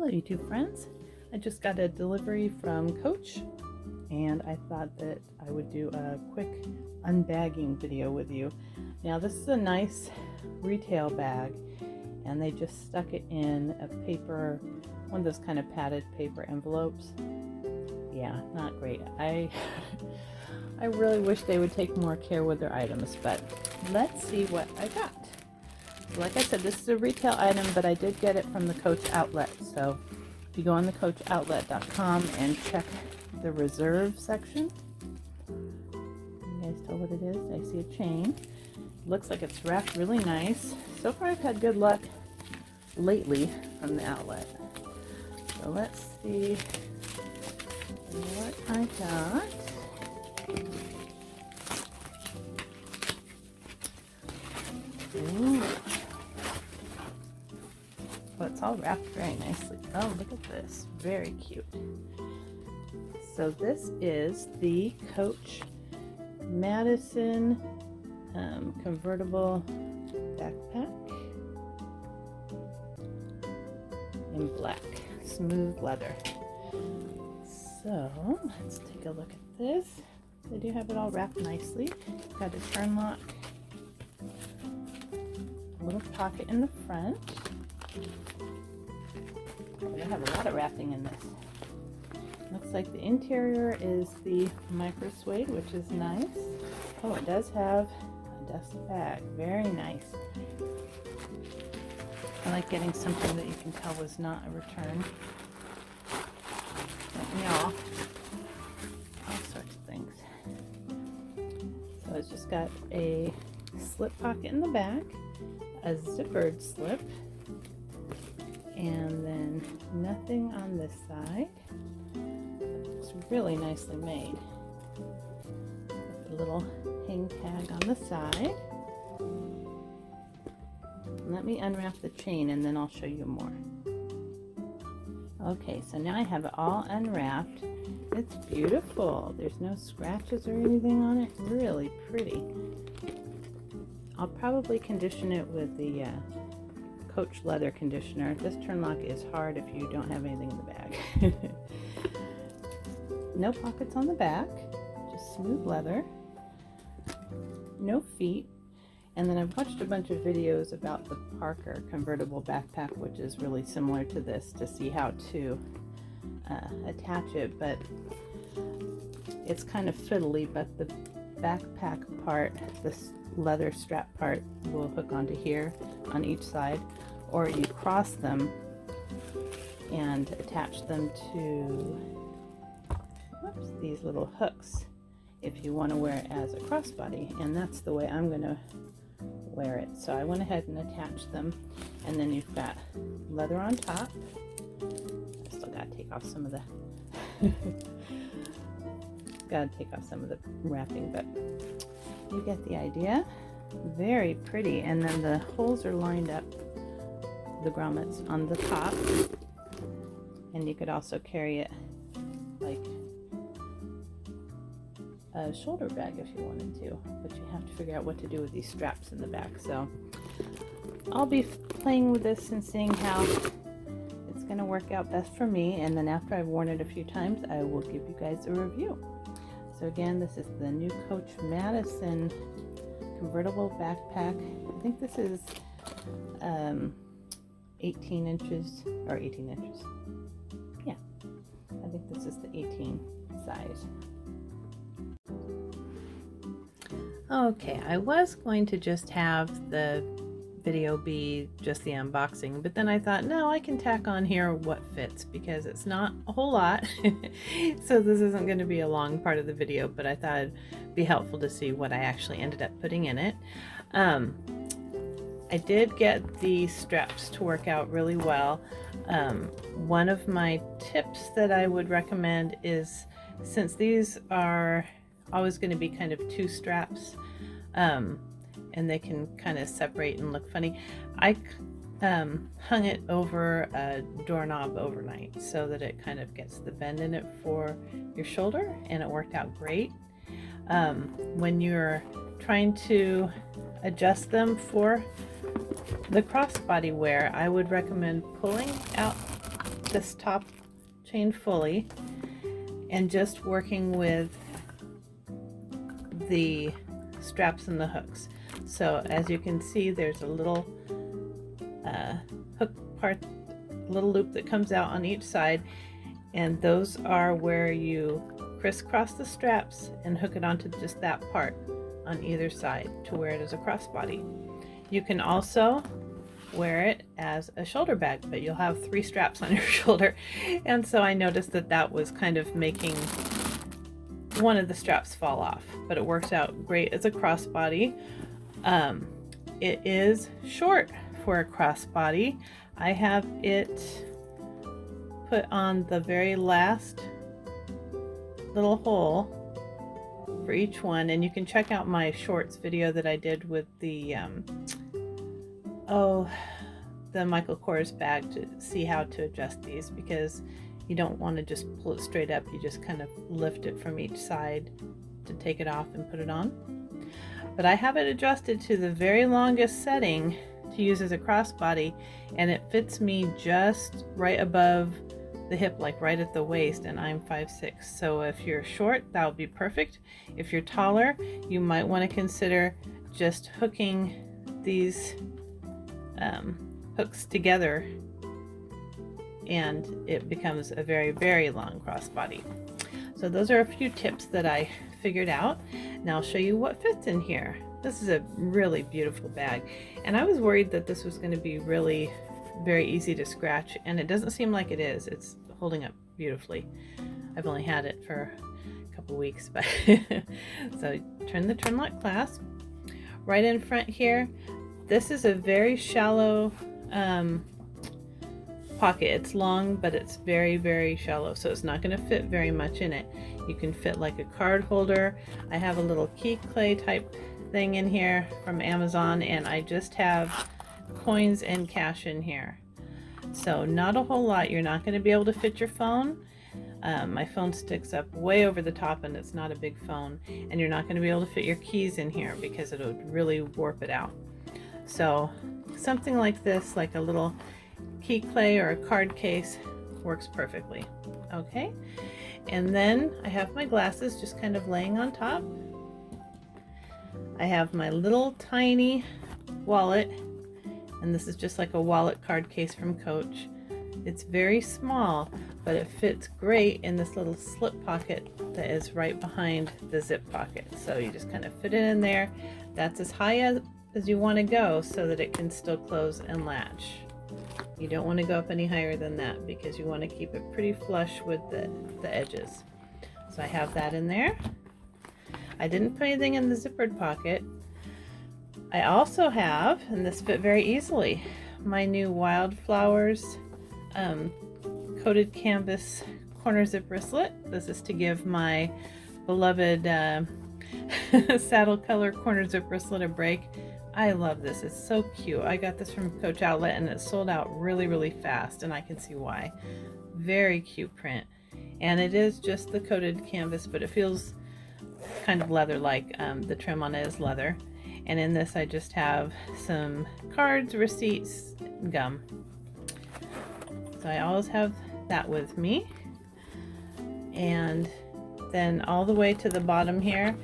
Hello YouTube friends, I just got a delivery from Coach and I thought that I would do a quick unbagging video with you. Now this is a nice retail bag and they just stuck it in a paper, one of those kind of padded paper envelopes. Yeah, not great. I really wish they would take more care with their items, but let's see what I got. Like I said, this is a retail item, but I did get it from the Coach outlet. So if you go on the coachoutlet.com and check the reserve section, you guys tell what it is. I see a chain. Looks like it's wrapped really nice. So far I've had good luck lately from the outlet. So let's see what I got. Ooh. Oh, it's all wrapped very nicely. Oh, look at this. Very cute. So this is the Coach MADISON Convertible backpack in black, smooth leather. So let's take a look at this. They do have it all wrapped nicely. Got a turn lock, a little pocket in the front. They have a lot of wrapping in this. Looks like the interior is the micro suede, which is nice. Oh, it does have a dust bag. Very nice. I like getting something that you can tell was not a return. All sorts of things. So it's just got a slip pocket in the back, a zippered slip, and then nothing on this side. It's really nicely made. A little hang tag on the side. Let me unwrap the chain and then I'll show you more. Okay, so now I have it all unwrapped. It's beautiful. There's no scratches or anything on it. Really pretty. I'll probably condition it with the Coach leather conditioner. This turn lock is hard if you don't have anything in the bag. No pockets on the back, just smooth leather, no feet. And then I've watched a bunch of videos about the Parker convertible backpack, which is really similar to this, to see how to attach it, but it's kind of fiddly. But the backpack part, this leather strap part, will hook onto here on each side, or you cross them and attach them to these little hooks if you want to wear it as a crossbody, and that's the way I'm going to wear it. So I went ahead and attached them, and then you've got leather on top. I still got to take off some of the wrapping, but you get the idea. Very pretty. And then the holes are lined up, the grommets on the top, and you could also carry it like a shoulder bag if you wanted to, but you have to figure out what to do with these straps in the back. So I'll be playing with this and seeing how it's going to work out best for me, and then after I've worn it a few times I will give you guys a review. So again, this is the new Coach MADISON convertible backpack. I think this is 18 inches, or 18 inches. Yeah, I think this is the 18 size. Okay, I was going to just have the video be just the unboxing, but then I thought, no, I can tack on here what fits, because it's not a whole lot. So this isn't going to be a long part of the video, but I thought it'd be helpful to see what I actually ended up putting in it. I did get the straps to work out really well. One of my tips that I would recommend is, since these are always going to be kind of two straps, and they can kind of separate and look funny, I hung it over a doorknob overnight so that it kind of gets the bend in it for your shoulder, and it worked out great. When you're trying to adjust them for the crossbody wear, I would recommend pulling out this top chain fully and just working with the straps and the hooks. So as you can see, there's a little hook part, little loop that comes out on each side, and those are where you crisscross the straps and hook it onto just that part on either side to wear it as a crossbody. You can also wear it as a shoulder bag, but you'll have 3 straps on your shoulder, and so I noticed that that was kind of making one of the straps fall off, but it works out great as a crossbody. It is short for a crossbody. I have it put on the very last little hole for each one, and you can check out my shorts video that I did with the the Michael Kors bag to see how to adjust these, because you don't want to just pull it straight up. You just kind of lift it from each side to take it off and put it on. But I have it adjusted to the very longest setting to use as a crossbody, and it fits me just right above the hip, like right at the waist, and I'm 5'6". So if you're short, that would be perfect. If you're taller, you might want to consider just hooking these hooks together, and it becomes a very, very long crossbody. So those are a few tips that I figured out. Now I'll show you what fits in here. This is a really beautiful bag, and I was worried that this was going to be really very easy to scratch, and it doesn't seem like it is. It's holding up beautifully. I've only had it for a couple weeks, but so turn the turn lock clasp. Right in front here, this is a very shallow pocket. It's long, but it's very, very shallow, so it's not going to fit very much in it. You can fit like a card holder. I have a little key clay type thing in here from Amazon, and I just have coins and cash in here. So not a whole lot. You're not going to be able to fit your phone. My phone sticks up way over the top, and it's not a big phone, and you're not going to be able to fit your keys in here because it would really warp it out. So something like this, like a little key clay or a card case, works perfectly. Okay, and then I have my glasses just kind of laying on top. I have my little tiny wallet, and this is just like a wallet card case from Coach. It's very small, but it fits great in this little slip pocket that is right behind the zip pocket. So you just kind of fit it in there. That's as high as you want to go so that it can still close and latch. You don't want to go up any higher than that because you want to keep it pretty flush with the edges. So I have that in there. I didn't put anything in the zippered pocket. I also have, and this fit very easily, my new Wildflowers coated canvas corner zip bracelet. This is to give my beloved saddle color corner zip bracelet a break. I love this. It's so cute. I got this from Coach Outlet, and it sold out really, really fast, and I can see why. Very cute print. And it is just the coated canvas, but it feels kind of leather-like. The trim on it is leather. And in this I just have some cards, receipts, and gum. So I always have that with me. And then all the way to the bottom here,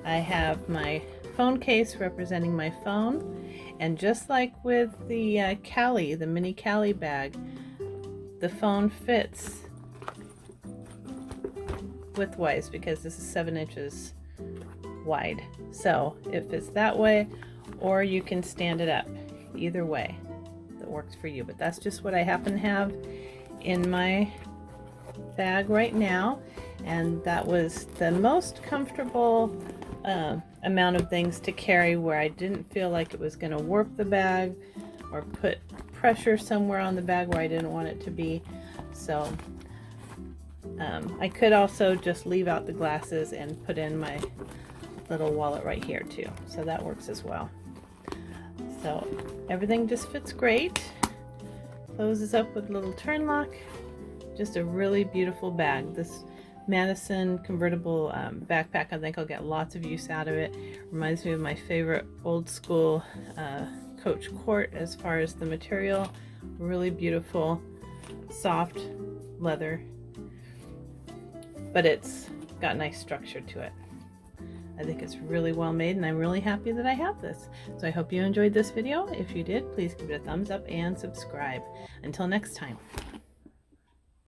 I have my phone case representing my phone. And just like with the Cali, the mini Cali bag, the phone fits widthwise because this is 7 inches wide. So it fits that way, or you can stand it up. Either way that works for you, but that's just what I happen to have in my bag right now, and that was the most comfortable amount of things to carry, where I didn't feel like it was going to warp the bag or put pressure somewhere on the bag where I didn't want it to be. So I could also just leave out the glasses and put in my little wallet right here too, so that works as well. So everything just fits great, closes up with a little turn lock. Just a really beautiful bag. This MADISON Convertible backpack, I think I'll get lots of use out of it. Reminds me of my favorite old school Coach Court as far as the material. Really beautiful soft leather, but it's got nice structure to it. I think it's really well made, and I'm really happy that I have this. So I hope you enjoyed this video. If you did, please give it a thumbs up and subscribe. Until next time.